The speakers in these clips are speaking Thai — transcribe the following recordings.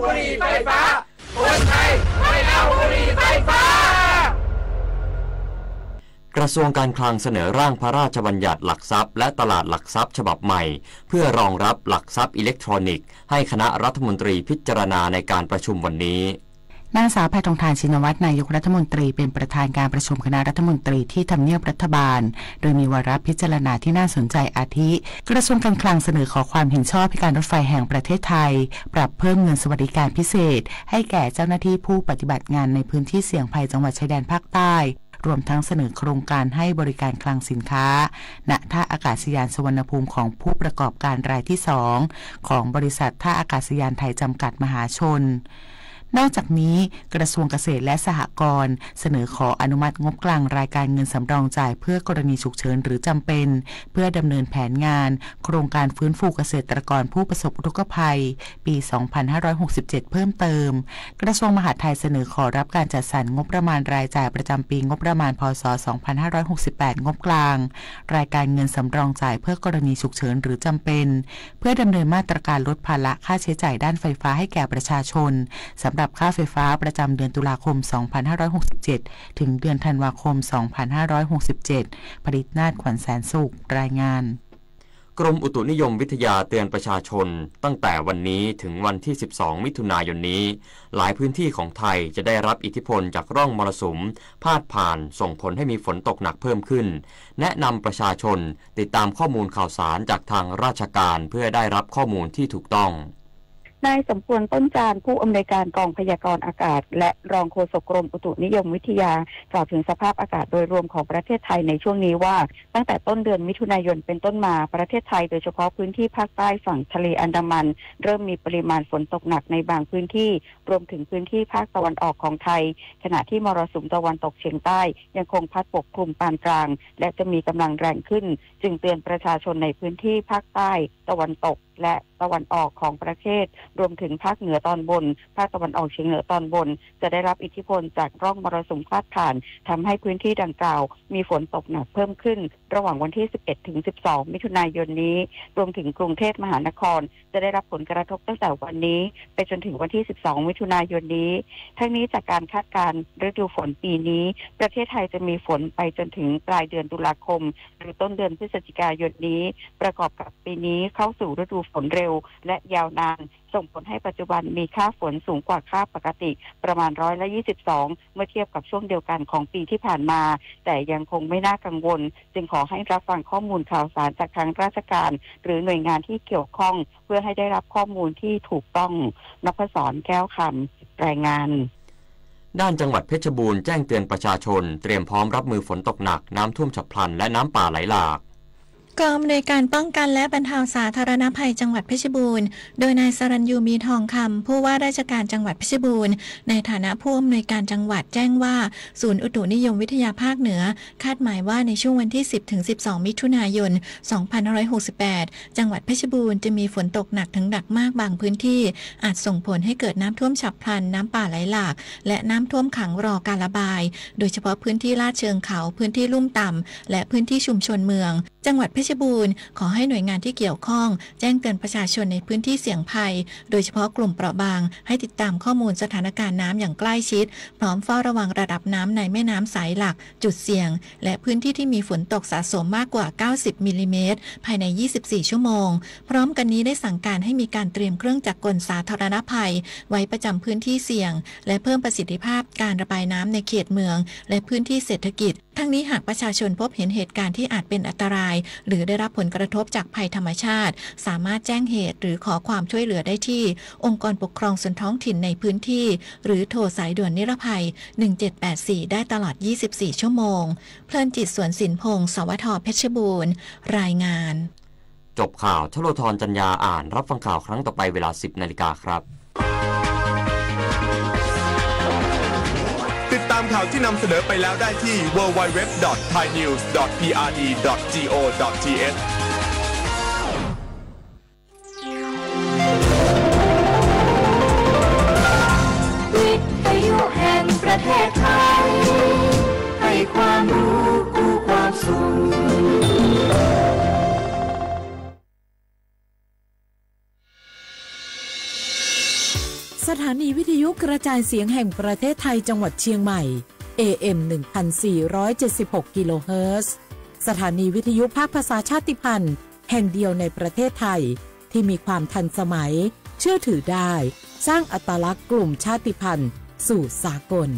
บุหรี่ไฟฟ้าคนไทยไม่เอาบุหรี่ไฟฟ้ากระทรวงการคลังเสนอร่างพระราชบัญญัติหลักทรัพย์และตลาดหลักทรัพย์ฉบับใหม่เพื่อรองรับหลักทรัพย์อิเล็กทรอนิกส์ให้คณะรัฐมนตรีพิจารณาในการประชุมวันนี้นางสาวแพทองธารชินวัตรนายกรัฐมนตรีเป็นประธานการประชุมคณะรัฐมนตรีที่ทำเนียบรัฐบาลโดยมีวาระพิจารณาที่น่าสนใจอาทิกระทรวงการคลังเสนอขอความเห็นชอบให้การรถไฟแห่งประเทศไทยปรับเพิ่มเงินสวัสดิการพิเศษให้แก่เจ้าหน้าที่ผู้ปฏิบัติงานในพื้นที่เสี่ยงภัยจังหวัดชายแดนภาคใต้รวมทั้งเสนอโครงการให้บริการคลังสินค้าณท่าอากาศยานสุวรรณภูมิของผู้ประกอบการรายที่2ของบริษัทท่าอากาศยานไทยจำกัดมหาชนนอกจากนี้กระทรวงเกษตรและสหกรณ์เสนอขออนุมัติงบกลางรายการเงินสำรองจ่ายเพื่อกรณีฉุกเฉินหรือจำเป็นเพื่อดำเนินแผนงานโครงการฟื้นฟูเกษตรกรผู้ประสบอุทกภัยปี 2567 เพิ่มเติมกระทรวงมหาดไทยเสนอขอรับการจัดสรรงบประมาณรายจ่ายประจำปีงบประมาณพ.ศ. 2568 งบกลางรายการเงินสำรองจ่ายเพื่อกรณีฉุกเฉินหรือจำเป็นเพื่อดำเนินมาตรการลดภาระค่าใช้จ่ายด้านไฟฟ้าให้แก่ประชาชนสำหรับค่าไฟฟ้าประจำเดือนตุลาคม 2567 ถึงเดือนธันวาคม 2567 ผลิตนาฏขวัญแสนสุขรายงานกรมอุตุนิยมวิทยาเตือนประชาชนตั้งแต่วันนี้ถึงวันที่ 12 มิถุนายนนี้หลายพื้นที่ของไทยจะได้รับอิทธิพลจากร่องมรสุมพาดผ่านส่งผลให้มีฝนตกหนักเพิ่มขึ้นแนะนำประชาชนติดตามข้อมูลข่าวสารจากทางราชการเพื่อได้รับข้อมูลที่ถูกต้องนายสมควรต้นจานผู้อำนวยการกองพยากรณ์อากาศและรองโฆษกกรมอุตุนิยมวิทยากล่าวถึงสภาพอากาศโดยรวมของประเทศไทยในช่วงนี้ว่าตั้งแต่ต้นเดือนมิถุนายนเป็นต้นมาประเทศไทยโดยเฉพาะพื้นที่ภาคใต้ฝั่งทะเลอันดามันเริ่มมีปริมาณฝนตกหนักในบางพื้นที่รวมถึงพื้นที่ภาคตะวันออกของไทยขณะที่มรสุมตะวันตกเฉียงใต้ยังคงพัดปกคลุมปานกลางและจะมีกำลังแรงขึ้นจึงเตือนประชาชนในพื้นที่ภาคใต้ตะวันตกและตะวันออกของประเทศรวมถึงภาคเหนือตอนบนภาคตะวันออกเฉียงเหนือตอนบนจะได้รับอิทธิพลจากร่องมรสุมพาดผ่านทำให้พื้นที่ดังกล่าวมีฝนตกหนักเพิ่มขึ้นระหว่างวันที่ 11 ถึง 12 มิถุนายนนี้รวมถึงกรุงเทพมหานครจะได้รับผลกระทบตั้งแต่วันนี้ไปจนถึงวันที่ 12 มิถุนายนนี้ทั้งนี้จากการคาดการณ์ฤดูฝนปีนี้ประเทศไทยจะมีฝนไปจนถึงปลายเดือนตุลาคมหรือต้นเดือนพฤศจิกายนนี้ประกอบกับปีนี้เข้าสู่ฤดูฝนเร็วและยาวนานส่งผลให้ปัจจุบันมีค่าฝนสูงกว่าค่าปกติประมาณ122เมื่อเทียบกับช่วงเดียวกันของปีที่ผ่านมาแต่ยังคงไม่น่ากังวลจึงขอให้รับฟังข้อมูลข่าวสารจากทางราชการหรือหน่วยงานที่เกี่ยวข้องเพื่อให้ได้รับข้อมูลที่ถูกต้องนพศรแก้วคำรายงานด้านจังหวัดเพชรบูรณ์แจ้งเตือนประชาชนเตรียมพร้อมรับมือฝนตกหนักน้ำท่วมฉับพลันและน้ำป่าไหลหลากกองอำนวยการป้องกันและบรรเทาสาธารณภัยจังหวัดเพชรบูรณ์โดยนายสรัญยูมีทองคำผู้ว่าราชการจังหวัดเพชรบูรณ์ในฐานะผู้อำนวยการจังหวัดแจ้งว่าศูนย์อุตุนิยมวิทยาภาคเหนือคาดหมายว่าในช่วงวันที่ 10-12 มิถุนายน 2568 จังหวัดเพชรบูรณ์จะมีฝนตกหนักถึงหนักมากบางพื้นที่อาจส่งผลให้เกิดน้ำท่วมฉับพลันน้ำป่าไหลหลากและน้ำท่วมขังรอการระบายโดยเฉพาะพื้นที่ลาดเชิงเขาพื้นที่ลุ่มต่ำและพื้นที่ชุมชนเมืองจังหวัดเพชรบูรณ์ขอให้หน่วยงานที่เกี่ยวข้องแจ้งเตือนประชาชนในพื้นที่เสี่ยงภัยโดยเฉพาะกลุ่มเปราะบางให้ติดตามข้อมูลสถานการณ์น้ำอย่างใกล้ชิดพร้อมเฝ้าระวังระดับน้ำในแม่น้ำสายหลักจุดเสี่ยงและพื้นที่ที่มีฝนตกสะสมมากกว่า90มิลลิเมตรภายใน24ชั่วโมงพร้อมกันนี้ได้สั่งการให้มีการเตรียมเครื่องจักรกลสาธารณภัยไว้ประจำพื้นที่เสี่ยงและเพิ่มประสิทธิภาพการระบายน้ำในเขตเมืองและพื้นที่เศรษฐกิจทั้งนี้หากประชาชนพบเห็นเหตุการณ์ที่อาจเป็นอันตรายหรือได้รับผลกระทบจากภัยธรรมชาติสามารถแจ้งเหตุหรือขอความช่วยเหลือได้ที่องค์กรปกครองส่วนท้องถิ่นในพื้นที่หรือโทรสายด่วนนิรภัย1784ได้ตลอด24ชั่วโมงเพลินจิตสวนสินพงศ์สวทเพชรบูรณ์รายงานจบข่าวชโลธรจัญญาอ่านรับฟังข่าวครั้งต่อไปเวลา 10 นาฬิกาครับติดตามข่าวที่นำเสนอไปแล้วได้ที่ www.thainews.prd.go.th วิทยุแห่งประเทศไทยให้ความรู้กู้ความสุข สถานีวิทยุกระจายเสียงแห่งประเทศไทยจังหวัดเชียงใหม่ AM 1476 กิโลเฮิรตซ์สถานีวิทยุภาคภาษาชาติพันธุ์แห่งเดียวในประเทศไทยที่มีความทันสมัยเชื่อถือได้สร้างอัตลักษณ์กลุ่มชาติพันธุ์สู่สากล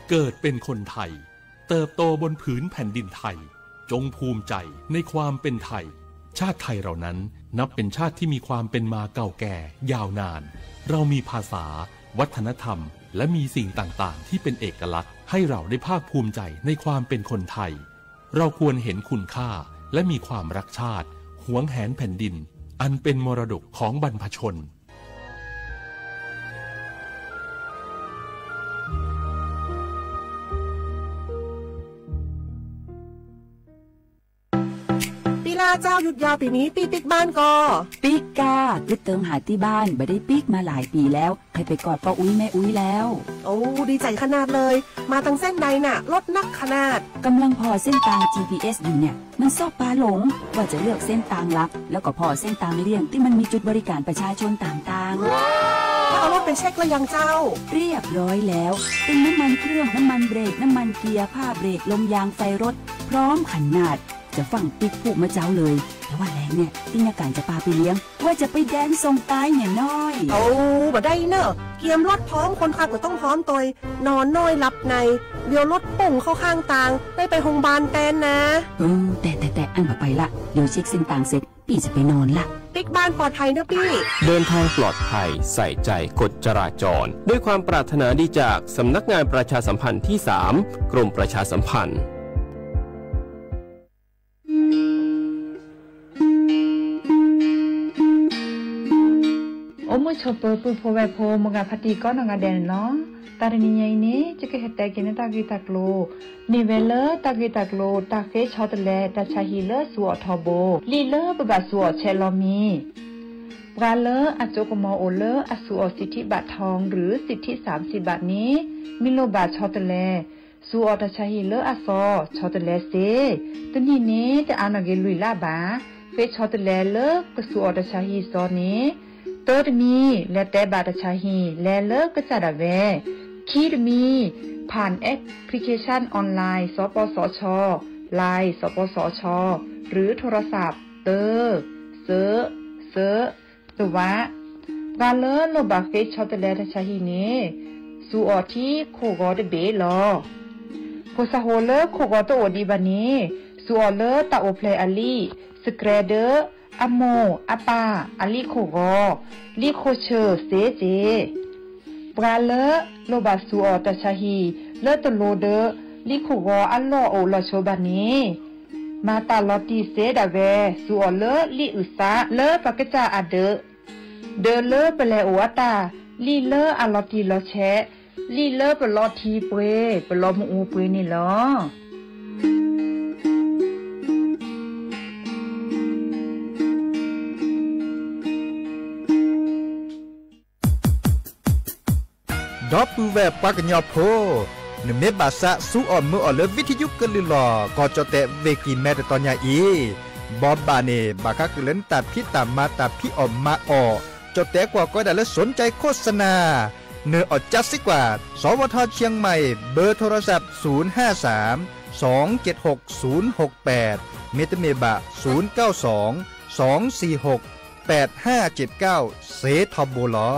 เกิดเป็นคนไทยเติบโตบนผืนแผ่นดินไทยจงภูมิใจในความเป็นไทยชาติไทยเรานั้นนับเป็นชาติที่มีความเป็นมาเก่าแก่ยาวนานเรามีภาษาวัฒนธรรมและมีสิ่งต่างๆที่เป็นเอกลักษณ์ให้เราได้ภาคภูมิใจในความเป็นคนไทยเราควรเห็นคุณค่าและมีความรักชาติหวงแหนแผ่นดินอันเป็นมรดกของบรรพชนเจ้าหยุดยาวปีนี้ปิ๊กบ้านก็ปิ๊กกาไปเติมหาที่บ้านไม่ได้ปิ๊กมาหลายปีแล้วใครไปกอดป้าอุ้ยแม่อุ้ยแล้วโอ้ดีใจขนาดเลยมาตั้งเส้นใดน่ะรถนักขนาดกำลังพอเส้นทาง GPS อยู่เนี่ยมันซอกปลาหลงว่าจะเลือกเส้นทางลักแล้วก็พอเส้นทางเลี่ยงที่มันมีจุดบริการประชาชนต่างๆถ้าเอารถไปเช็คแล้วยังเจ้าเรียบร้อยแล้วเป็นน้ำมันเครื่องน้ำมันเบรกน้ำมันเกียร์ผ้าเบรกลมยางไฟรถพร้อมขนาดจะฟังปิ๊กพูกมาเจ้าเลยแต่ว่าแรงเนี่ยที่นาการจะพาไปเลี้ยงว่าจะไปแดนส่งตายเนี่ยน้อยโอ้บ่ได้เนอะเกียมรถพร้อมคนขับก็ต้องพร้อมตัวนอนน้อยหลับในเดี๋ยวรถปุ่งเข้าข้างทางได้ไปโรงพยาบาลแตนนะแต่อันมาไปละเดี๋ยวเช็คเส้นทางเสร็จพี่จะไปนอนละปิ๊กบ้านปลอดภัยนะพี่เดินทางปลอดภัยใส่ใจกฎจราจรด้วยความปรารถนาดีจากสำนักงานประชาสัมพันธ์ที่ 3 กรมประชาสัมพันธ์โอ้มือชอบเปิดปืนโฟเวโพมงาพัตีก้อนงาแดนเนาะตาเรนียนี้จะเกิดแต่กินตากีตากโลนิเวลเลอร์ตากีตากโลตาเฟชอตเลตาชาฮีเลอร์สัวทอโบลีเลอร์ปะบาสัวเชลอมีปราเลอร์อโจกมอโอเลอร์อสัวสิทธิบัตรทองหรือสิทธิ30 บาทนี้มิโลบาชอตเลสัวตาชาฮีเลอร์อซอชอตเลเซตนี้นี้จะอานาเกลุยลาบาเฟชอตเลเลอร์กสัวตาชาฮีซอนี้เติร์ดมีและแต่บาตชาฮีและเลิกก็จะดาเวคีดมีผ่านแอปพลิเคชันออนไลน์สปสช.ไลน์สปสช.หรือโทรศัพท์เตอร์เซอตัวกาเลอโลบาเฟชชอตเลตชาฮีนี้สูออที่โคกอดเบลอโพสโฮเลโคกอตโอดีบานีสูออเลตาโอเพลอลีสเกรเดอร์อโมอปาอลิโคโกลิโคเชอเซเจปราเลโลบาสูออตชาฮีเลตโลเดลิโคโกอัลโลโอลโชบานีมาตาลอติเซดาเวสูออเลลิอุซาเลปากจาอเดเลเปเลโออตาลิเลอลอติลอเชลิเลเปลอทีเปเปลอมอูเปนี่ลอดอปูแวปากญอโพนเมบาสะสูออมมืออเลวิทยุกลือลอกอจอเตเวกีแมตตอนยาอีบอบบาเนบาคักเล่นตัดพี่ตามมาตัดพี่ออมมาออจอเตกว่าก็ได้และสนใจโฆษณาเนื้ออดจัดสิกว่าสวทเชียงใหม่เบอร์โทรศัพท์053 276 068เมตเมบะ092 246 8579เซทอมโบลอ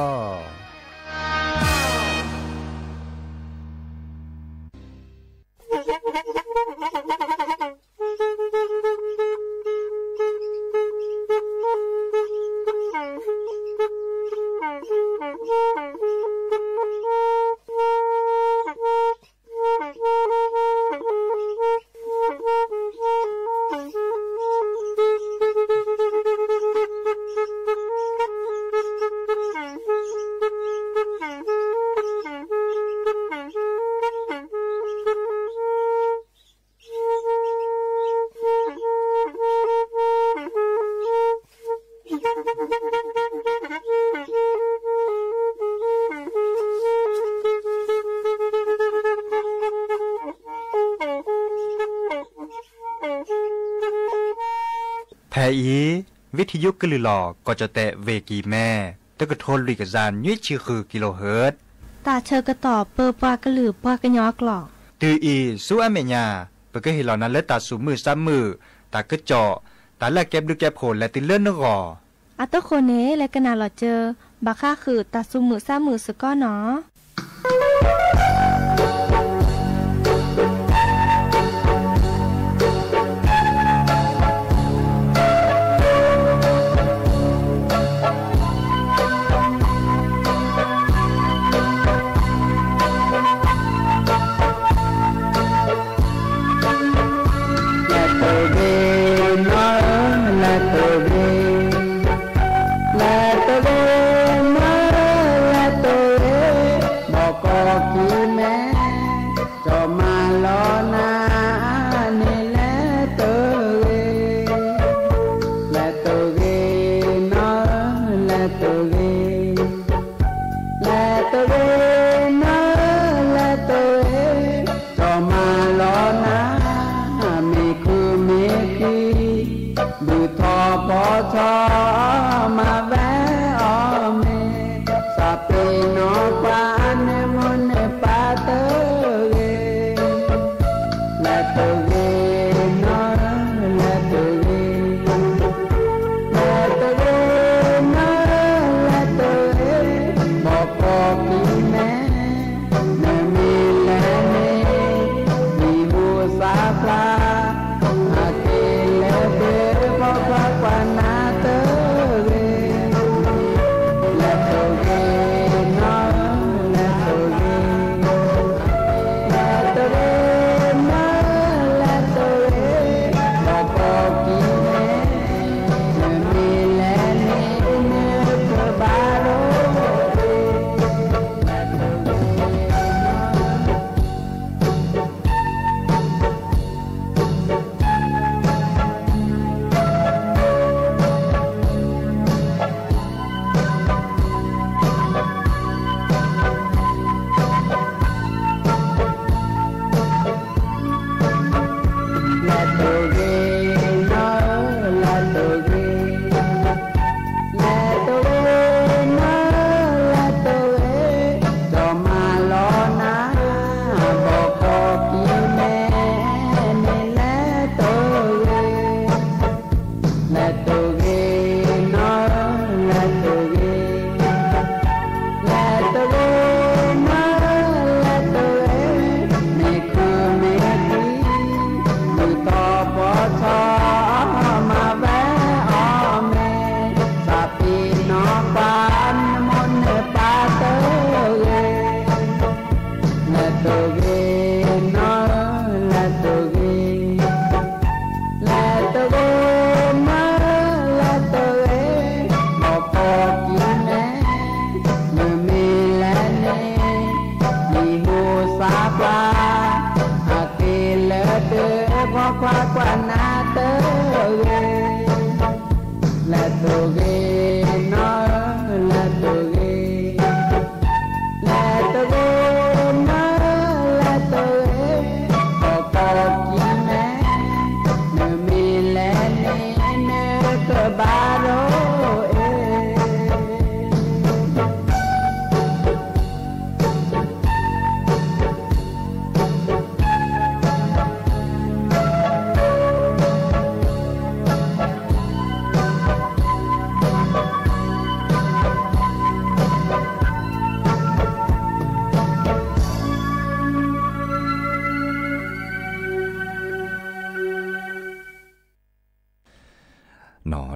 แพอีวิทยุกลือหลอก็จะแตะเวกีแม่ตะกะโทนลิกะจานยุ้ยชื่อคือกิโลเฮิรตซ์ตาเชอกระตอบเปอปากระหลือปากระยอกหลอกตืออีสู้อเมญาเปก็เห็นเหล่านั้นและตาสูมือซ้ำมือตากระเจาะตาแลกแก็บดูแก็บโผล่และติเลื่อนนกออัตโคเนและกนาหลอเจอบาค่าคือตาสูมือซ้ำมือสก้อเนาะ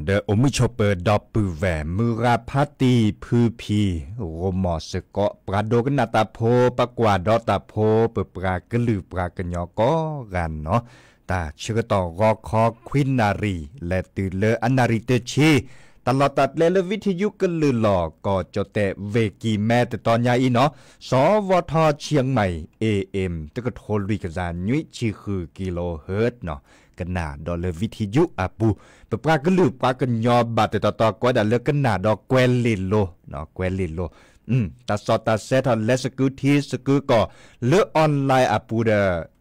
เดอโอมิชอเปอร์ดอปปือแหวมือราพัตตีพือพีโรมอสเกาะปราโดกนาตาโพปกว่าดอตาโพเปปรากลือปรากญอก็กันเนาะตาเชื่อต่อรอคอควินนารีและตือเลออนาริเตชีตลอดตัดเลวิทยุกลือหลอกก็จะแต่เวกีแม่แต่ตอนยาอีเนาะสวทเชียงใหม่ AM ตะกะโทรวิกจานยุ้ยชื่อคือกิโลเฮิรตซ์เนาะกันนาดอเลวิทยุอาปูเปปรากลือปรากญอบาดแต่ต่อก็ได้เลกันนาดอแกวลิโลเนาะแกวลิโลตาสอตาเซทเลสกูทีสกูก็เลือออนไลน์อาปูเด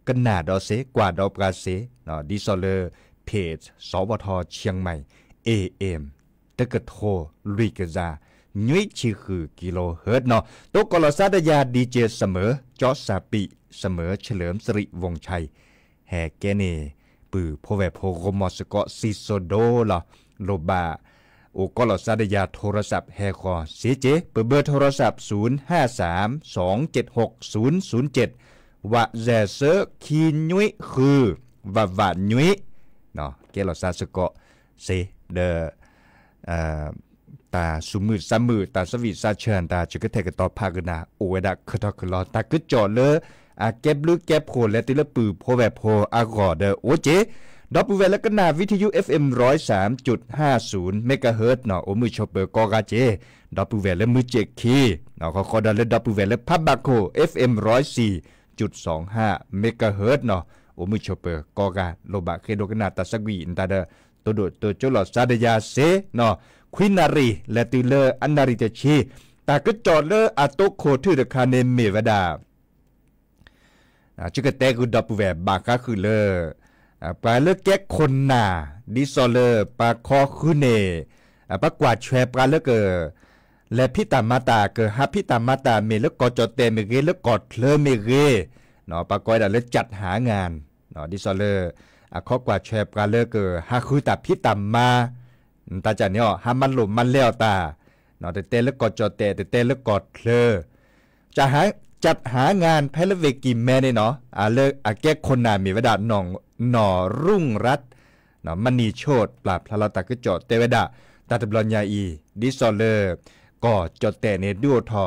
กันนาดอเซกว่าดอปราเซเนาะดิซอเล เพจสวทเชียงใหม่ AM ตะกะโทลุยกะจายุ้ยชื่อคือกิโลเฮิรตซ์เนาะตกกลศาสตยาดีเจเสมอจอสาปิเสมอเฉลิมสิริวงศ์ชัยแห่แกเนปือพอแวโพกมอสกอซิโซโดล่ะโลบาโอกลศาสตยาโทรศัพท์แห่คอเสียเจเบอร์โทรศัพท์0532760007ว่าแจเซอคียุ้ยคือว่ายุ้ยเนาะแกลศาสกอเซเดตาสุมือสามมือตาสวิสาเชิญตาจึกเทกตอพากนาโอเวดาคทอกลอตากึจอเลเก็บลึกเก็บโผและติละปือโพแวโพอากอเดโอเจดอปเวลกนาวิทยุ FM 103.50 เมกะเฮิรตซ์เนาะโอมือชอเปอร์กอกาเจดอปเวลมือเจคีเนาะขอดอลดอปเวลพับบาโค FM 104.25 เมกะเฮิรตซ์เนาะโอมือชอเปอร์กอกาโลบะเคโดกนาตาสกวีอินตาเดตัวโดตัวโจลอซาเดยาเซเนาะควินารีและติเลอันนาริเตชีตากึจอเลอาโตโคทือเดคาเนเมวดาจึกเตกุดอปเวบากาคือเลปลาเลแกคนนาดิซอเลปาคอคุเนปากวาดแชปลาเลเกและพิตามาตาเกฮับพิตามาตาเมลกอจอเตเมเกลกอดเลเมเกเนาะปากอยดาเลจัดหางานเนาะดิซอเลข้อกวาดแชปลาเลเกฮาคุตาพิตามาตาจันเนี่ยฮามันหลุมมันแล้วตาเนาะเตลกอดจอเตลกอดเลจะหาจัดหางานแพลเวกิแม่เนี่ยเนาะเลิกแก้คนนามีเวดาหน่อรุ่งรัตเนาะมณีโชตปราบพลาตากึจอเตเวดาตาตบลอนยาอีดิซอเลก็จอเตเนดูทอ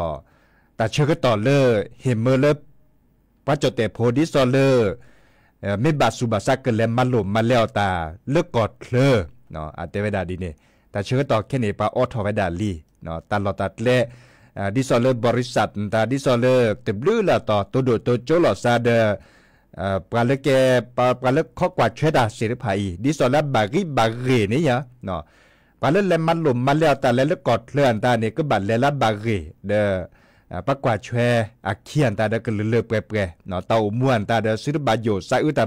ตาเชกต่อเลเฮมเมอร์เลปัจจเตโพดิซอเลไม่บาสุบาซักเกเลมันหลุมมันแล้วตาเลิกกอดเลเนาะเตเวดาดีเนี่ยตาเชกต่อแค่นี้ปาออทอเวดาลีเนาะตาลอตัดเลดิซอเลบริษัทตาดิซอเลเต็มลื้อละต่อตัวโดตัวโจลอซาเดปลาเลแกปลาเลข้อกวาดเชดาเสรีภาอีดิซอเลบาเรนี่ยเนาะปลาเลเลมันหลุมมันแล้วตาเลกอดเลื่อนตาเนี่ยก็บัดเลละบาเรเดปากวาดแชอาเคียนตาเดก็เลือเปรเนาะเตาม่วนตาเดซื้อบาโยซาอุตา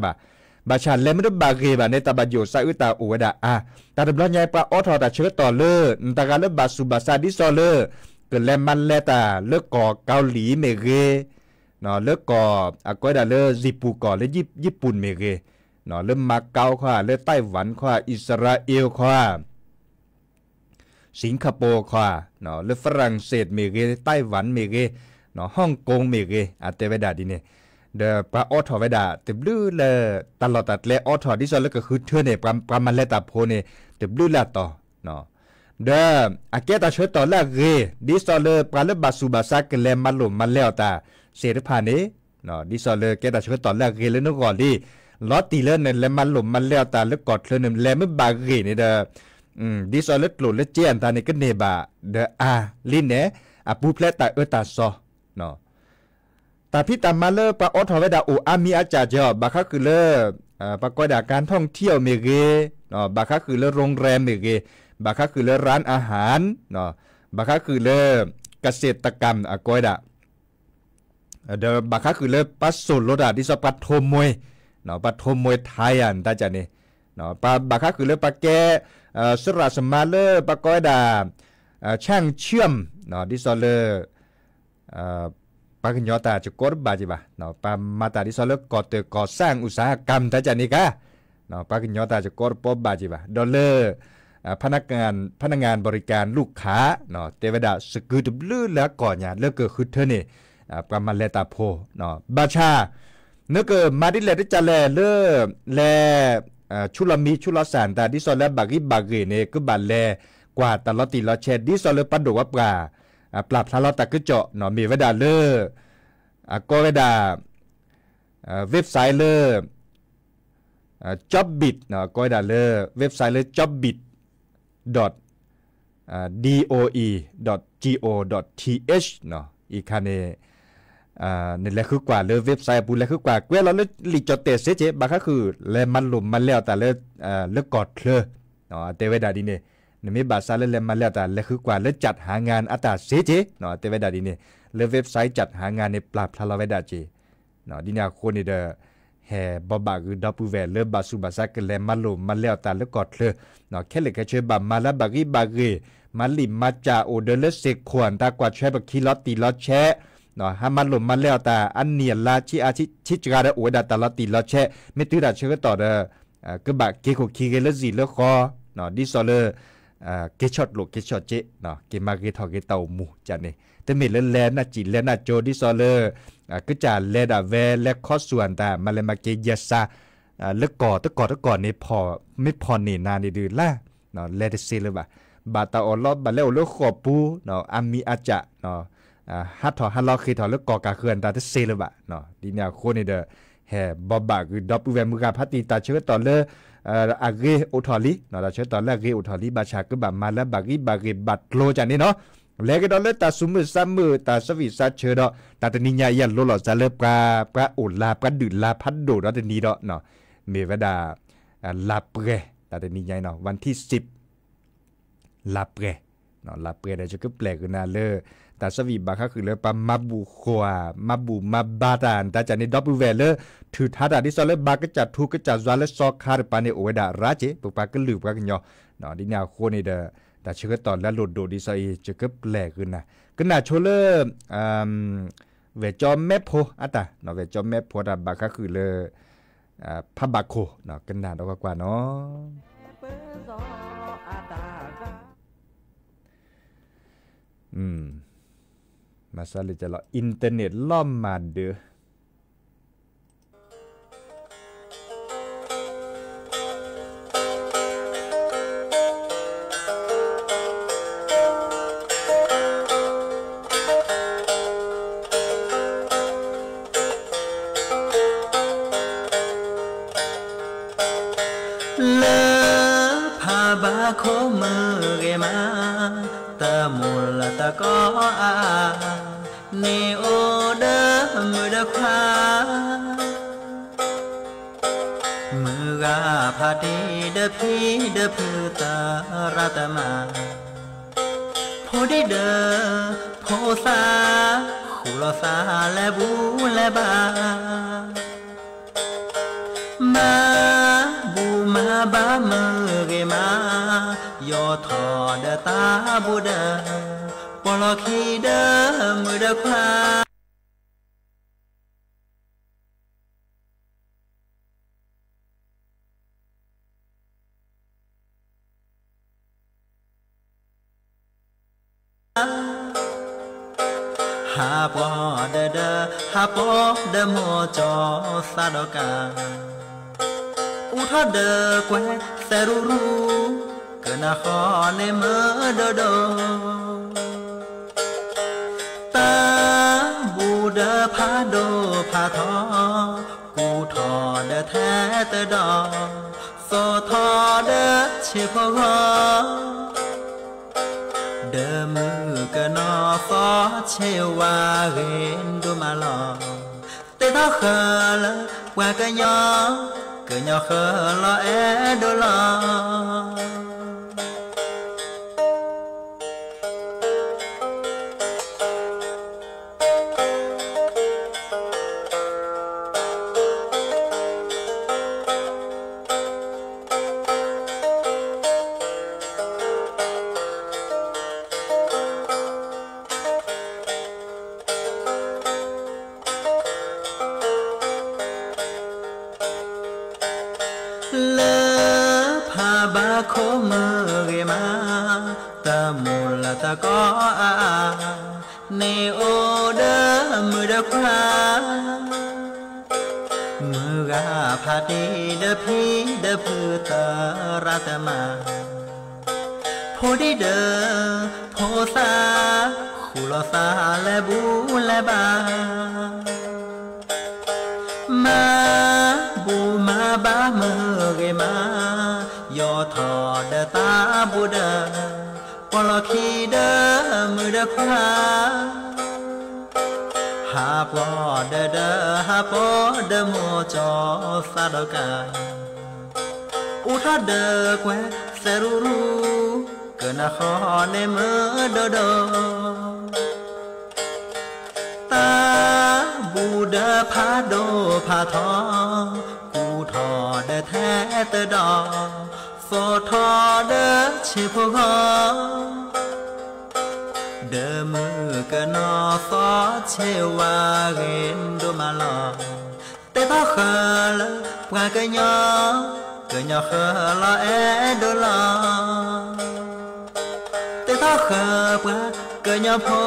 บาชาเลมันบาเรบาในตาบาโยซาอุตาโอวดาตาดบลอนใหญ่ปลาออทอตาเชื้อต่อเลตากาเลบาสุบาซาดิซอเลเกิดแลมันแลตาเลิกก่อเกาหลีเมเกเนาะเลิกก่อก็ได้เลิกญี่ปุ่นก่อและญี่ปุ่นเมเกเนาะเริ่มมาเกาข้าเลิกไต้หวันข้าอิสราเอลข้าสิงคโปร์ข้าเนาะเลิกฝรั่งเศสเมเกไต้หวันเมเกเนาะฮ่องกงเมเกเตเวดาดีเนี่ยเดปลาออทอเวดาเต็มลื้อเลยตลอดตัดเลออทอที่สุดแล้วก็คือเธอเนี่ยปรามันเลตาโพเนี่ยเต็มลื้อละต่อเนาะเด้อแกตาเชิดต่อละเรดิซอเลปลาเลบาสุบาซักเลมันหลุมมันแล้วตาเสรพานีเนาะดิซอเลแกตาเชิดต่อละเรเลยนึกก่อนดิลอตตีเลนเลมันหลุมมันแล้วตาแล้วกอดเลนเลไม่บาเรนี่เด้อดิซอเลกลุเลเจียนตานี่ก็เนบาเด้อลินเนี่ยปูเพลตาตาซอเนาะตาพิตามาเลปลาออทอเวดาโอมีอาจารย์เจ้าบาคาคือเลปากดาการท่องเที่ยวเมเกเนาะบาคาคือเลโรงแรมเมเกบาคาคือเลร้านอาหารเนาะบาคาคือเลเกษตรกรรมกอยดาเดบาคาคือเลปัสสุโลดาดิสปัทโทมวยเนาะปัทโทมวยไทยอันตาจันนี่เนาะบาคาคือเลปาแกสระสมาเลปากอยดาช่างเชื่อมเนาะดิซอเลปากญอตาจะกดบาจิบะเนาะปามาตาดิซอเลก่อสร้างอุตสาหกรรมตาจันนี่กะเนาะปากญอตาจะกดปบบาจิบะดอลเลอร์พนักงานบริการลูกค้าเนาะเทวดาสกุดบลือแล้วก่อนเนี่ยเลิกเกิดคือเธอเนี่ยประมาณเลตาโพเนาะบาชาเนื้อเกิดมาดิเลติจาแลเลือแลชุลมีชุลสานตาดิซอลและบากิเนี่ยก็บันแลกว่าตลอดตีลอเชดดิซอลเลยปัดดว่าปลาปรับทะเลาะตะกึเจาะเนาะมีเวดาเลือก็เวดาเว็บไซต์เลือjobbit เนาะก็เวดาเลือเว็บไซต์เลือ jobbit doe.go.th เนาะอีกคันนี่แหละคือกว่าเลยเว็บไซต์ปูแล้วคือกว่าเวลาเราลิจอเตเสเจบางก็คือแลมันหลุมมันแล้วแต่เลิกกอดเลยเนาะเตเวดาดีเนี่ยนี่มีบาซาเลมันแล้วแต่แล้วคือกว่าแล้วจัดหางานอัตราเสเจเนาะเตเวดาดีเนี่ยเลยเว็บไซต์จัดหางานในปราบทะเลเวดาเจเนาะดีเนี่ยคนนี่เด้อ แห่บบาคือดอปูแวเลบาสุบาซักกันแลมาลมมาแล้วตาแล้วกอดเลเนาะแค่เลยก็ช่วยบามาละบากีบากีมาลิมาจาโอเดลเสกขวนตากว่าใช้บักคีลอตตีลอตแชเนาะหามาลมมาแล้วตาอันเนียลาชิอาชิจกาดโอดาตาลอตตีลอตแชไม่ตื้อดาเชื่อต่อเด้อกบะเกโคคีเกลจีเลคอเนาะดิซอเลเกช็อตโลเกช็อตเจเนาะเกมาเกทอเกเตาหมูจันนี่แต่เมลแลน่ะจิแลน่ะโจดิซอเลก็จะแลดาเวและข้อส่วนตามาเลมาเกยซาแล้วก่อตะก่อนนี่พอไม่พอนี่นานี่ดื้อล่ะเนาะแลดเซเลยบ่บาตาออลอบาแล้วโลขอปูเนาะอามีอาจะเนาะฮัทถอฮัลลอคือถอแล้วก่อกะเขื่อนตาตะเซเลยบ่เนาะดิเนี่ยโคนี่เด้อแห่บบาคือดอปเวมือกาพัตติตาเชื่อต่อเลยอาเกอุทอลีเนาะตาเชื่อต่อแล้วเกอุทอลีบาชาก็บามาแล้วบากีบัดโลจันนี่เนาะแล้วก็ตอนเลยตาซุมือซ้ำมือตาสวิสัชเชอร์ดอตาตะนิญญายันโลหลอจะเลิบปลาอุลาปลาดืดลาพัดโดดตะนี้ดอเนาะเมวดาลาเปรตาตะนิญญาเนาะวันที่10ลาเปรเนาะลาเปรได้จะก็แปลกนาเลอตาสวีบาค่ะคือเลยปามาบูขวามาบูมาบาดานตาจันนี่ดอปเวเลถือทัดาดิซอเลบาก็จัดทูก็จัดซาเลซอคาร์ปาเนโอเวดาราเจปุปาก็ลืบกันเนาะเนาะดินาโคนี่เดแต่เชื่อตอนแล้วโหลดโดดิซอยจะก็แปลกขึ้นนะก็น่าโชเลเวจอมแมพโพอ่ะตาเนาะเวจอมแมพโพดาบาก็คือเลยพะบาโคเนาะกันน่าดอกกว่าเนาะมาซาลิจะละอินเทอร์เน็ตล่อมมาเด้อเลพาบาโคมือเกมาตะมุลตะกออาเนโอเดมือเดความือกาพาดีเดพีเดพืตารัตมาโพดีเดโพสาขุลสาและบูและบามาบูมาบามือเกมายอทอเดตาบูเดปลอคีเดมือเดควาฮาปอเดฮาปอเดโมจอซาดกาอุทอเดแควเซรูรูกะนาขอในมือโดโดตาบูเดพาโดพาทอกูทอเดแท้เตดอโซทอเดเชพอเดมือกะนอฟอเชวาเรนดูมาลอเตทอเคลว่ากะยอกะยอเคลอเอโดลอโคมือเกมาตะมุลตะกออาเนโอเดมือเดความือกาพาดีเดพีเดพืตารัตมาโพดีเดโพสาขุลสาและบูและบามาบูมาบามือเกมายอทอเดตาบูเดปลอคีเดมือเดควาฮาปอเดฮาปอเดโมจอซาดกาอุทอเดแควเซรูรูกะนาขอในมือโดโดตาบู เดอพาโดพาทอกูทอเดอแท้เตอดอโฟทอเดอชิพกอเดอมือกะนอฟอเชวาเรนโดมาลอเตตอเขลปากะญอกะญอเขลอเอโดลอเตตอเขปากะญอพอ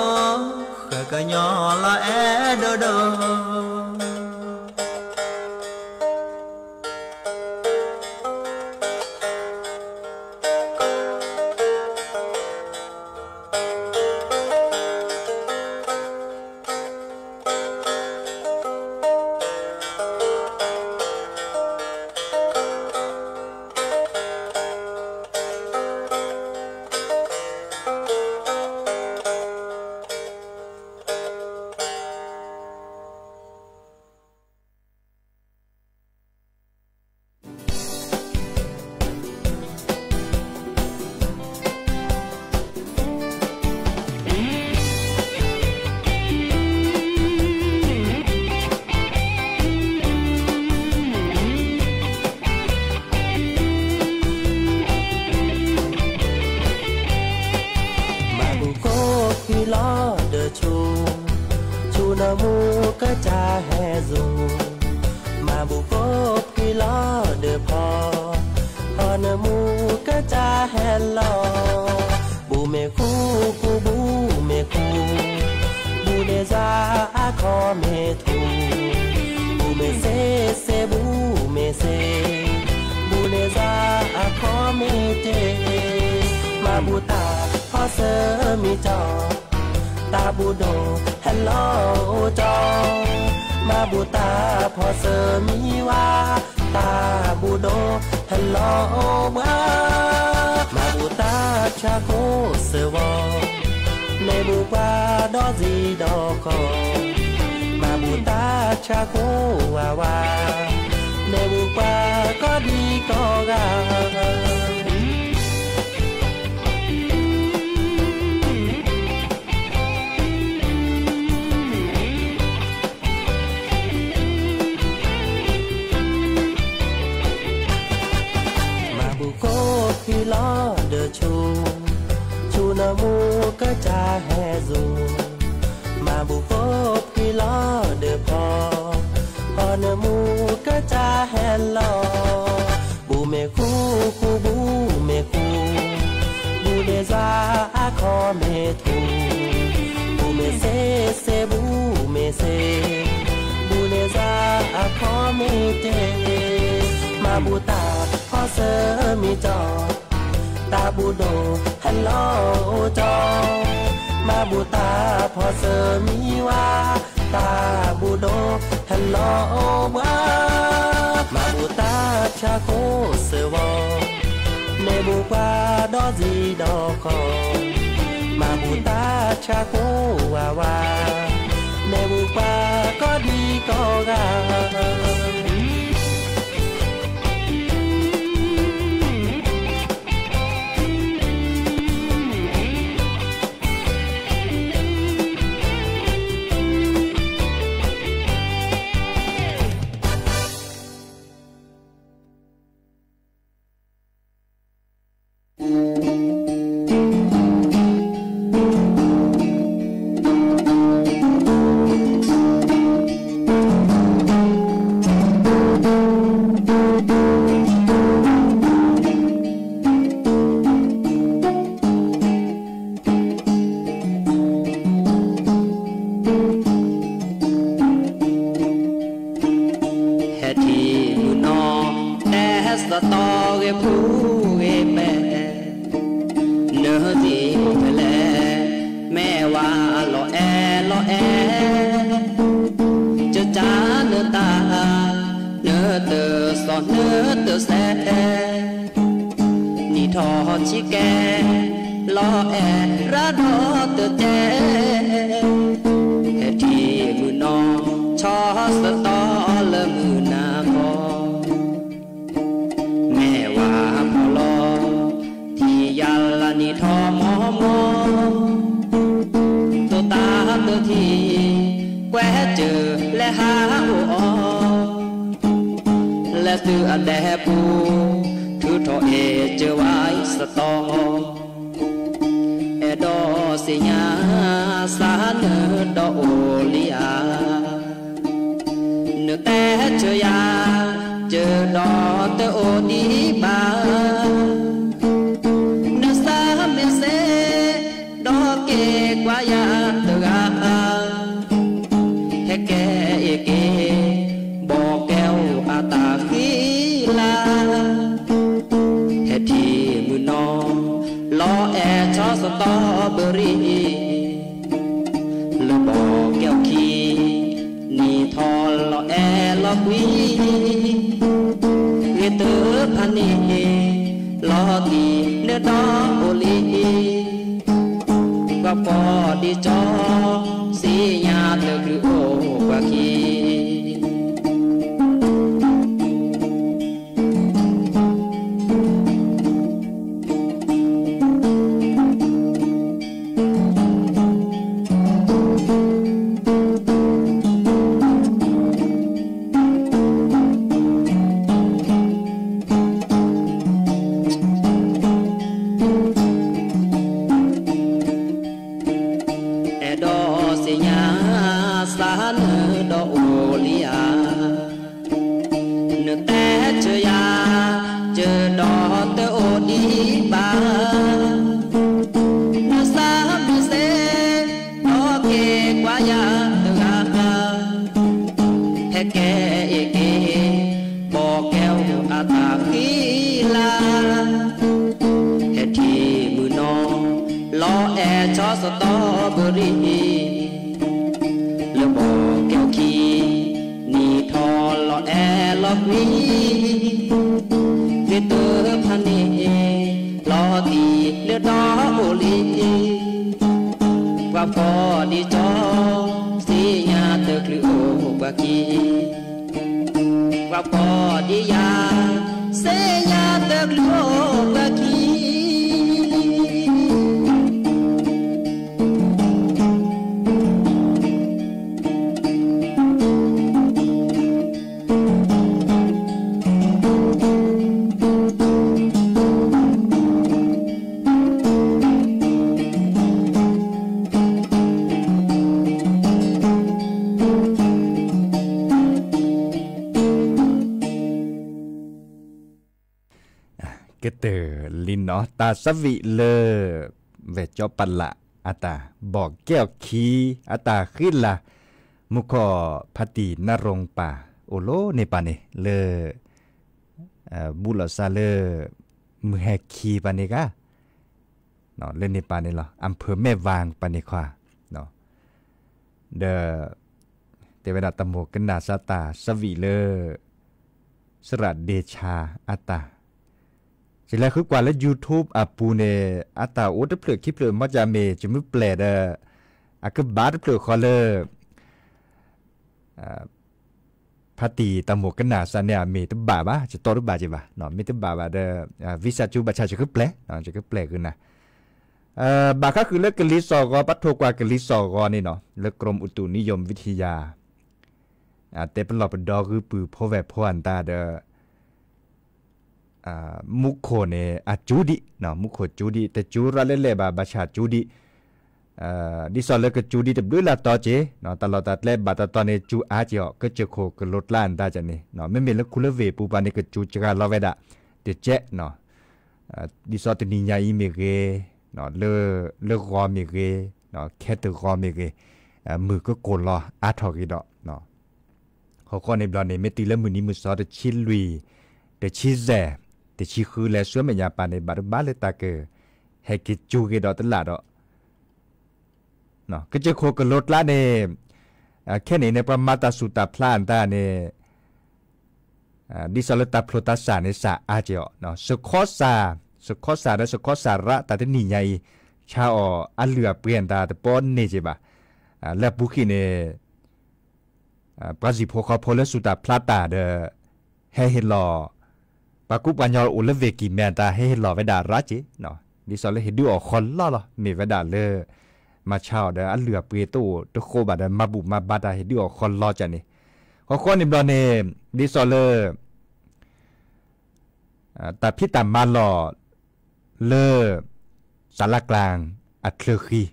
กะญอลอเอโดโดเจอและ tư à đè pu thứ thọ e chờ vai sa to e đo si nhà sa nơ đo ô lia nơ té chờ ya chờ đo tơ ô đi ba nơ sa me se đo kê qua ya tơ ga he kê e kê bò keo à ta khí la he thì mưa non lo e cho sa to bơ ri lơ bò keo khi ni thò lo e lo quý người tớ phan ni lo thì nơi đó ô li qua bò đi cho xí nhà tớ cứ ô qua khi cái từ linh nó ta sắp vị lơ về choปันละอาตาบอกแก้วคีอาตาขึ้นละมุขพัตินรงป่าโอโลในป่านี่เลบุลซาเลมือแหกคีป่านี่กะเนาะเล่นในป่านี่เหรออำเภอแม่วางป่านี่ควาเนาะเดเทวดาตโมกันนาสตาสวีเลสระเดชาอาตาเสร็จแล้วคือกว่าแล้ว YouTube อาปูเนอาตาโอตเปลือกคลิปเปลือกมัจจาเมจะไม่แปลเดอากบาดเปลือกคอเลพัติตามหมวกกันหนาสันเนี่ยมีตัวบ่าบ้าจะโตหรือบ่าจีบ่าเนาะมีตัวบ่าบ้าเดวิชาจูบัชาจะคือแปลเนาะจะคือแปลคือนะบ่าก็คือเลือกกลิสอก็ปัทโทกว่ากลิสอก็นี่เนาะเลือกกรมอุตุนิยมวิทยาแต่เป็นหลอดเป็นดอคือปือพ่อแวบพ่ออันตาเดมุขโคเนจูดิเนาะมุขโคจูดิแต่จูระเล่ๆบัชาจูดิดิสอเลก็จูดิแต่ด้วยละต่อเจเนาะตลอดตัดเล่บาตตอนนี้จูอาเจาะก็จะโคก็ลดล้านได้จังนี่เนาะไม่มีแล้วคุเลเวปูปานี่ก็จูจะการลอเวดะเตเจเนาะดิสอตนิยาอีเมเกเนาะเลรอเมเกเนาะแค่ตรอเมเกมือก็โกนรออาทอกิดเนาะเขาข้อในบลอนนี่ไม่ตีแล้วมือนี้มือซอจะชิลุยแต่ชิแซแต่ชีคือแล้วส่วนไม่ยาปานในบาร์บ้าเลยตาเกอให้กิจูกิดอตลาดเนาะก็จะโคกรถละเนี่ยแค่นี้ในประมาตาสุตาพลานตาเนี่ยดิสลตาพลตาสาในสาอาเจอเนาะสกอสาและสกอสาระตาที่นี่ใหญ่ชาออันเหลือเปลี่ยนตาแต่ป้อนนี่ใช่ปะและบุคีเนี่ยปราจิโพคาโพลสุตาพลาตาเดให้เห็นหล่อปากุปัญญาอุลเวกิแมนตาให้หล่อเวดาราจิเนาะดิสอลเห็นดูออกคนล่อมีเวดาเลมาเช่าเดอันเหลือเปโตตะโคบาดมาบุมาบาดาเห็นดูออกคนล่อจันนี่ข้อนิบลอนเนดิสอล แต่พี่ตามมาหล่อเลอสารกลางอัตเลคี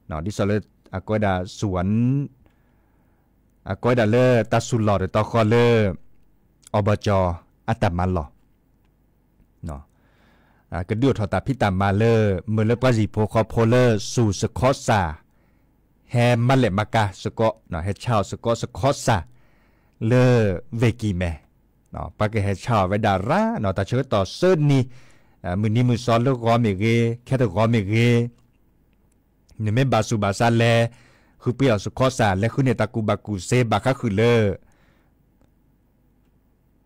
เนาะดิสเลอากอยดาสวนอากอยดาเลอตาสุลหล่อหรือตอคอเลออบจอัตมาหล่อเนาะกระดูดทอตาพี่ตามมาเลอเมื่อเลปาจีโพคอโพเลสู่สกอซาแฮมมาเลมากาสกอเนาะเฮชาวสกอสกอซาเลเวกีแมเนาะปากเฮชาวไว้ดาราเนาะตาเชิดต่อเซิร์นี่มือนี้มือซ้อนเลิกร้อนเมเกแค่ตะร้อนเมเกเนี่ยไม่บาสุบาซาแลคือเปียวสกอซาและคือเนี่ยตะกูบากูเซบาคาคือเล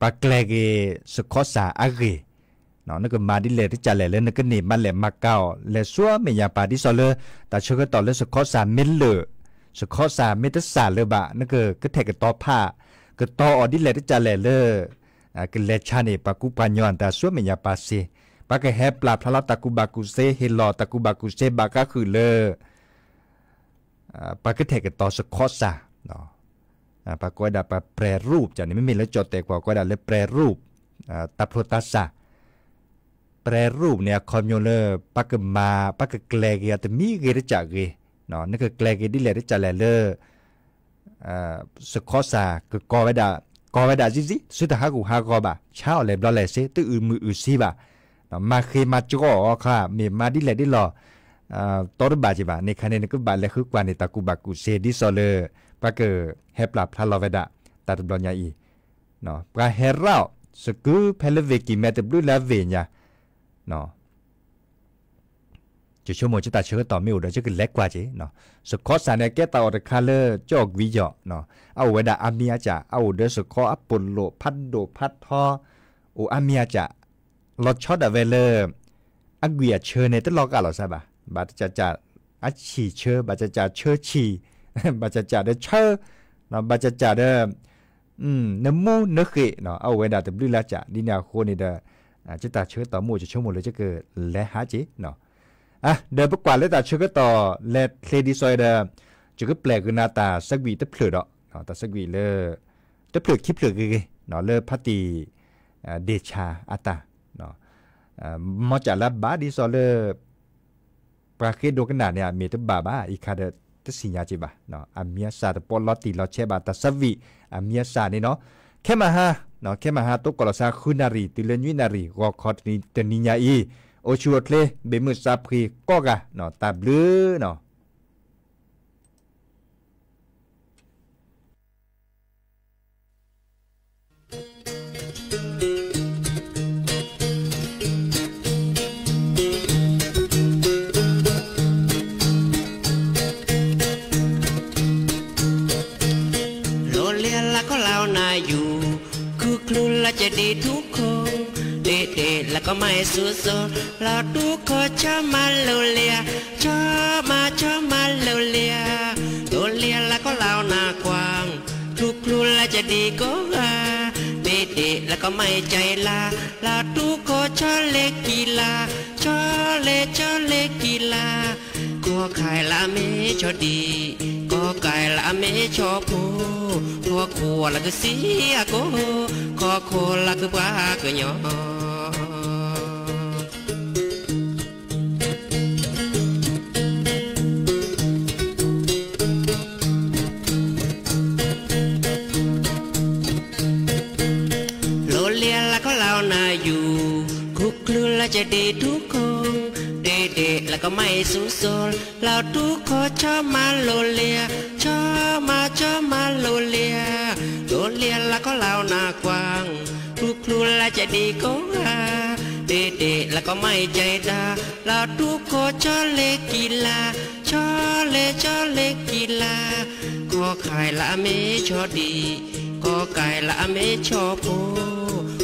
ปากแกลเกสกอซาอาเกเนาะนั่นก็มาดิเลที่จะแหล่เลยนั่นก็หนีมาแหล่มาเก้าและซัวเมียปาดิซอเลแต่เชื่อก็ต่อเลยสกอซาเมลเลสกอซาเมตสาเลบะนั่นก็แทกกับต่อผ้าก็ต่ออดิเลที่จะแหล่เลยก็เลชาเนปากูปานยอนแต่ซัวเมียปาเซปากแฮปลาพลาตะกูบากูเซเฮลอตะกูบากูเซบาก็คือเลปากก็แทกกับต่อสกอซาเนาะปากก็ได้ปาแปรรูปจากนี้ไม่มีแล้วจดแต่กว่าก็ได้เลยแปรรูปตาโพตาซาแปรรูปเนี่ยคอมโยเลอร์ปักมาปักแกลเกียแต่มีเกได้จากเกเนาะนั่นคือแกลเกดิเลได้จากแลเลอร์สกอซาคือกอไว้ดาซิสุดท้ายกูหากอบะเช้าเลยบลอเลยเซตื้อมือซีบะเนาะมาเคมาจ่อค่ะมีมาดิเลดิลอตอร์บาจิบะในคันนี้ก็บาเลยคือกว่าในตะกูบากูเซดิซอเลอร์ปักเฮปลาพลาเวดาตัดบลอนยาอีเนาะปลาเฮราสกูเพลเวกิเมตบลูลาเวียเนาะจะชั่วโมงจะตัดเชื้อต่อไม่อุดจะคือเล็กกว่าจีเนาะสกอตสารเนี่ยแกต่อจากคาเลอร์จอกวิจเนาะเอาเวดาอามีอาจ่าเอาเดสกออัปปโลพัดโดพัดทอโออามีอาจ่าลอดช็อตเวเลอร์อักเวียเชอเนี่ยต้องรอกันหรอใช่ปะบาดจะอัดฉีเชอบาดจะเชอฉีบาดจะเดเชอเนาะบาดจะเดเนมูเนเกเนาะเอาเวดาแต่บลูลาจ่าดินาโคนี่เดจะตัดเชื้อต่อหมู่จะชั่วโมงเลยจะเกิดและหาจีเนาะเดินประกวดแล้วตัดเชื้อต่อและเคลดิซอยเดจะก็แปลกคือหน้าตาสักวีตะเปลือกเนาะแต่สักวีเลยตะเปลือกคิดเปลือกเกเนาะเลยพัตติเดชาอัตตาเนาะมอจากละบาดิซอยเลยปราเกดโดกันเนี่ยมีตะบาบ้าอีกคาเดตะสิญญาจีบะเนาะอามียาซาตะปอลลอติลอเชบาตะสักวีอามียาซาเนี่ยเนาะแค่มาฮะเนาะแค่มาหาตุกกลาซาคุนารีติเลนวินารีกอคอตนีเตนิญาอีโอชัวเทเลเบมุซาพรีก็กะเนาะตาบลือเนาะโลเลียละก็ลาวนาอยู่คือคลุนละจะดีทุกคนเด็ดๆแล้วก็ไม่สุดโซเราทุกคนชอบมาโลเลียชอบมาโลเลียแล้วก็ลาวนากว้างทุกคลุนละจะดีก็เด็ดๆแล้วก็ไม่ใจลาเราทุกคนชอบเล่นกีฬาชอบเล่นกีฬาก็ขายละเมชอดีก็ไก่ละเมชอพูพอขวละก็เสียก็ขอโคละก็ว่าก็ยอโลเลียละก็ลาวนาอยู่คุกคลืนละจะดีทุกคนเด็ดๆแล้วก็ไม่สุโซนเราทุกคนชอบมาโลเลียชอบมาโลเลียแล้วก็ลาวนากว้างทุกครูละจะดีก็เด็ดๆแล้วก็ไม่ใจดาเราทุกคนชอบเล่นกีฬาชอบเล่นกีฬาก็ขายละเมชอดีก็ไก่ละเมชอโพ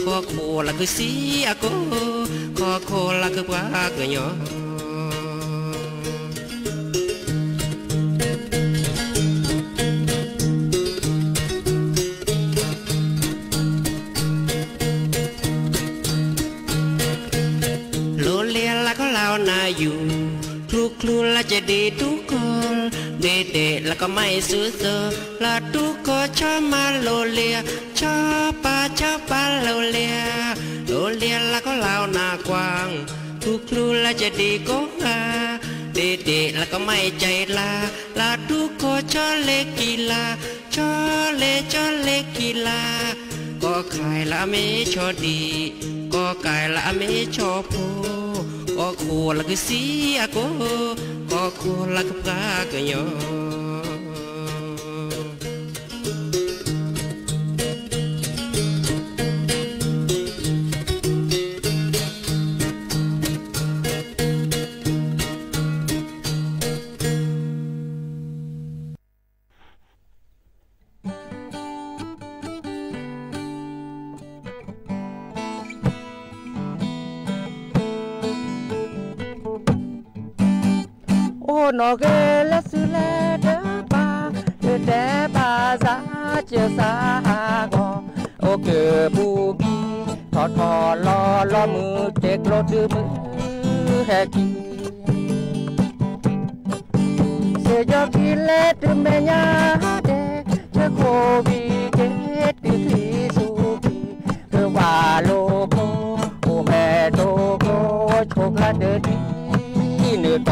ก็โคละคือเสียก็โคละคือว่าก็ยอนาอยู่ครูละจะดีทุกคนเด็ดๆแล้วก็ไม่สุดโซละทุกคนชอบมาโลเลียชอบปาโลเลีย จะดีก็เด็กๆแล้วก็ไม่ใจลาทุกคนชอบเล่นกีฬาชอบเล่นกีฬาก็ไข่ละไม่ชอบดีก็ไก่ละไม่ชอบโพก็ขวละก็เสียก็ขวละก็ปลาก็ยอนอเกลสุเลเดปาเดปาซาเจสาโกโอเกบูกีทอลอมือเทกโลดืมือแฮกีเสยกีเลตเมญาเดเจโคบีเกติทีสุกีเกวาโลโกโอเมโตโกโชกลาเดดีเนโต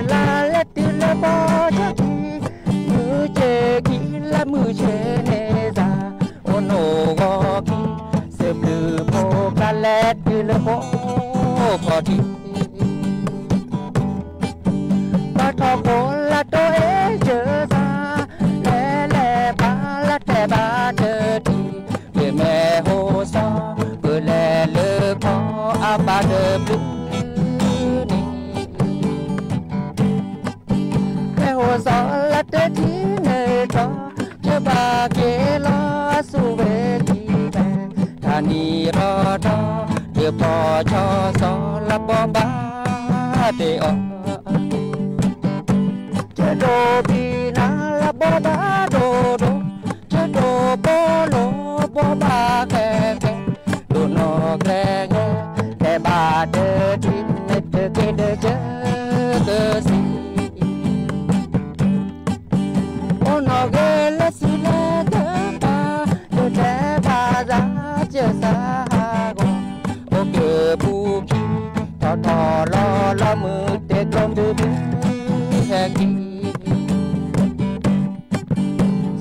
la la tu la bo cha ki mu che ki la mu che ne za o no go ki se blu po ka la tu la bo ko ti ba tho ko la to e che za le ba la te ba te ti le me ho sa pu le ko a ba de blu gió là tết thì nơi đó cho bà kể lo su về thì về thà ni đó đó đưa bỏ cho gió là bỏ ba để ở cho đồ bi na là bỏ ba đồ cho đồ bỏ lô bỏ ba kè đồ nó kè để bà đỡ thì nơi kê đỡ chớ cơ gì nó ghé lá xí lá thơ ba đồ trẻ ba giá chưa xa gò ô kề bu ki thọ lo mưa tết lom đưa đưa hè ki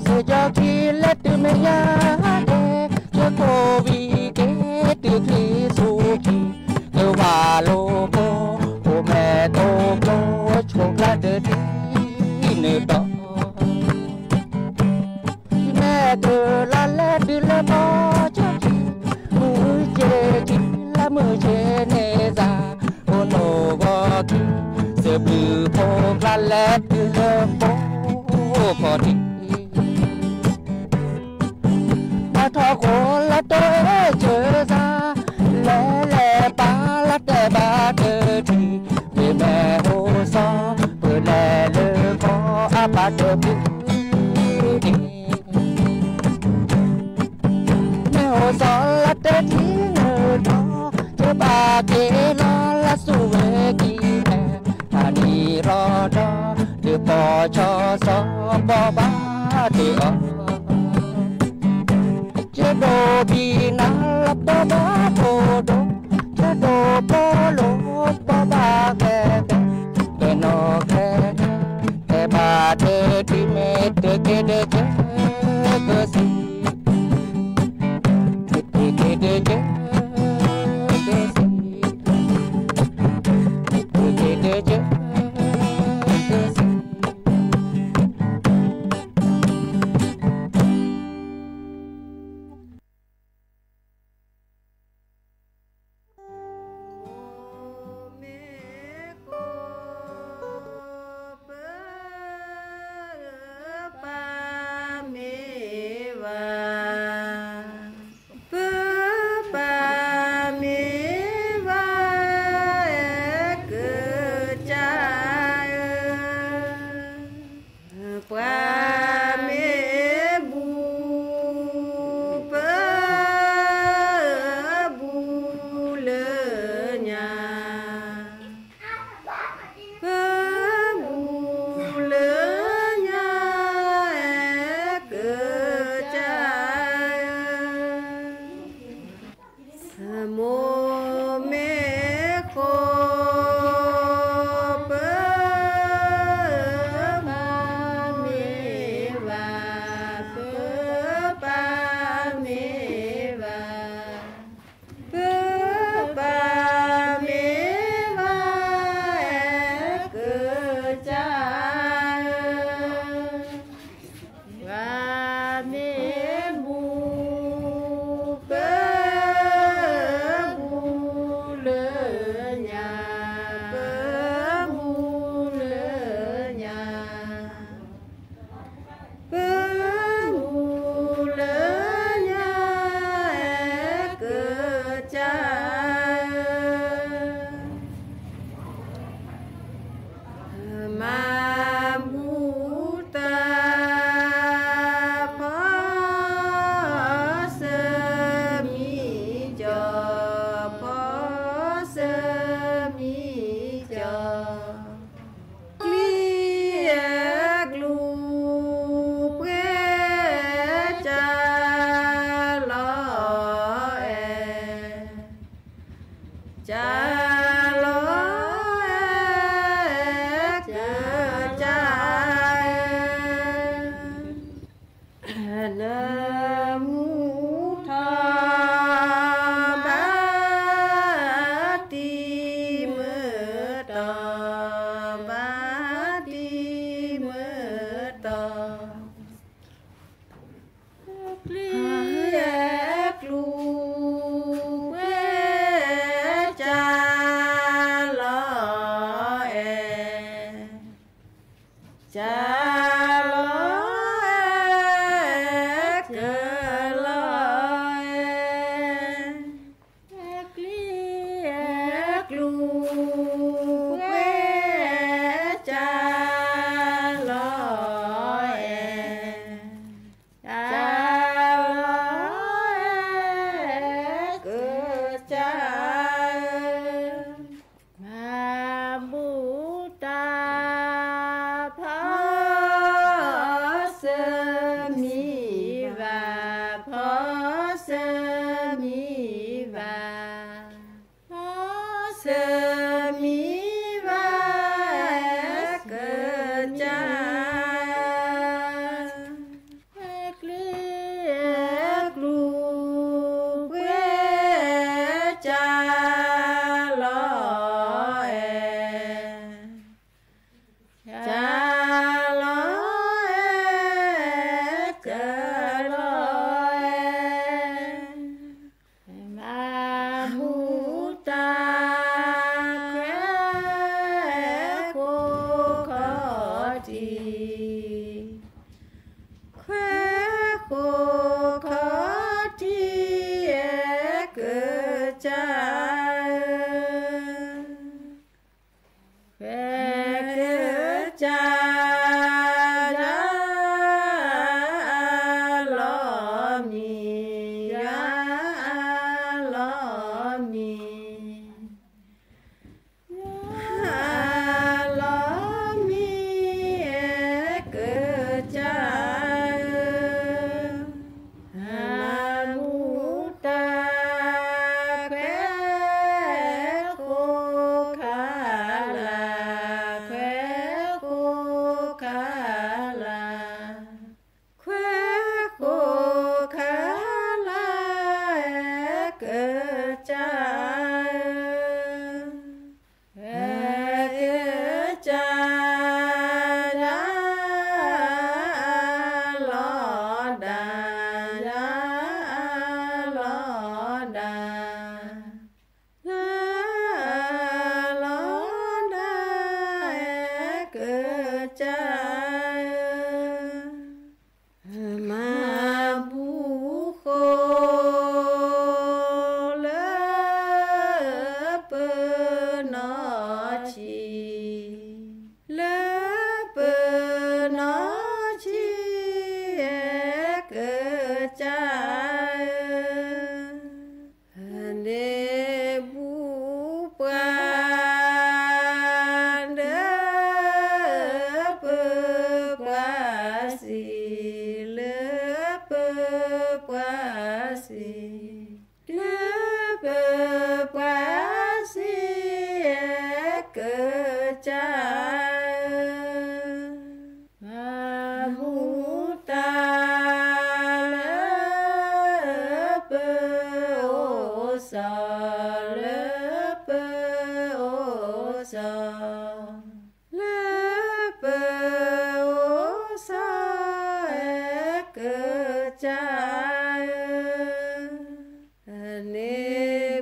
sự cho ki lết từ mẹ nhà đê cho cô vì kế từ khi su ki kêu bà lô cô mẹ tô cô chồng ra đưa đi nơi đó từ la lê từ la bo cho chị mưa chê nê ra ô nô go ki se bư po la lê từ la bo ko đi ma tho ko la to chơ ra lê ba la te ba te đi về mẹ hồ so bơ lê ko a ba te bư đi gió là tết thì nơi đó cho bà kể lo là su về kỳ mẹ thà đi ro đó đưa bỏ cho gió bỏ ba để ở chế đồ bi na là bỏ ba đồ chế đồ bỏ lô bỏ ba kè kè nó kè bà đê đi mẹ đê kê đê chế cơ si พอเสมีวาพอเสมีวาเกิดใจเกลียกลูกเวจาลอยจาลอยเจอลอยมาบูตาแควโคขอดีแควโคขอดีเกิดใจแควเกิดใจลอมียาลอมียาลอมีเกิดใจนามูตาแควโคคาลาแควโคคาลาแควโคคาลาเกิดใจเกิดใจลอดาลอดาลอดาเกิดใจมาบูโคเลเปนอชีเลเปนอชีเกิดใจเดบูปานเดเปปาสีเลเปปาสีเลเปปาสีเกิดใจมาบูตาเลเปโอสาเลเปโอสาเลเปโอสาเกิดใจเน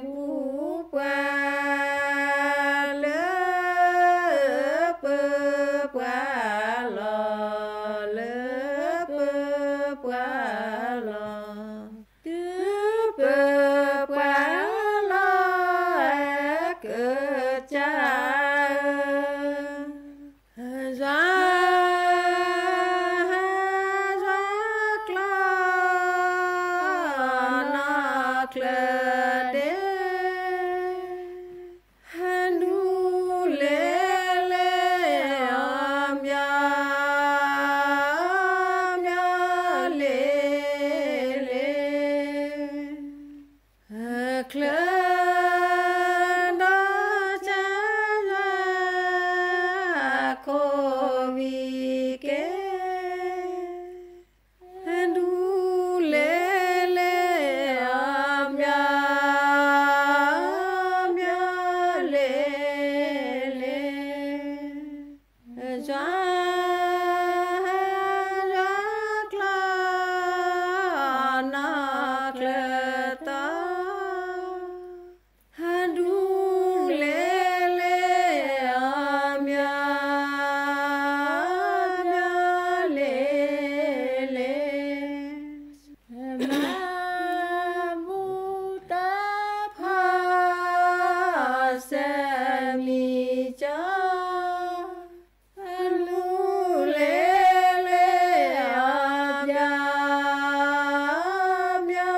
บูปาเลเปปาลอเลเปปาลอเลเปปาลอเกิดใจจาคลานคลเดนูเลเลอมยามยาเลเลคลนาจาโควิเกดูเลเลอมยามยาเลเลจาคลานาคลตาดูเลเลอมยามยาเลเลมาบูตาพาเสมีจาลูเลเลอมยามยา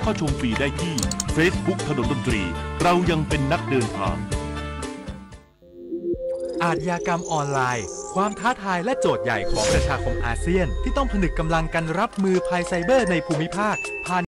เข้าชมฟรีได้ที่ Facebook ถนนดนตรีเรายังเป็นนักเดินทางอาชญากรรมออนไลน์ความท้าทายและโจทย์ใหญ่ของประชาคมอาเซียนที่ต้องผนึกกำลังกันรับมือภัยไซเบอร์ในภูมิภาคผ่าน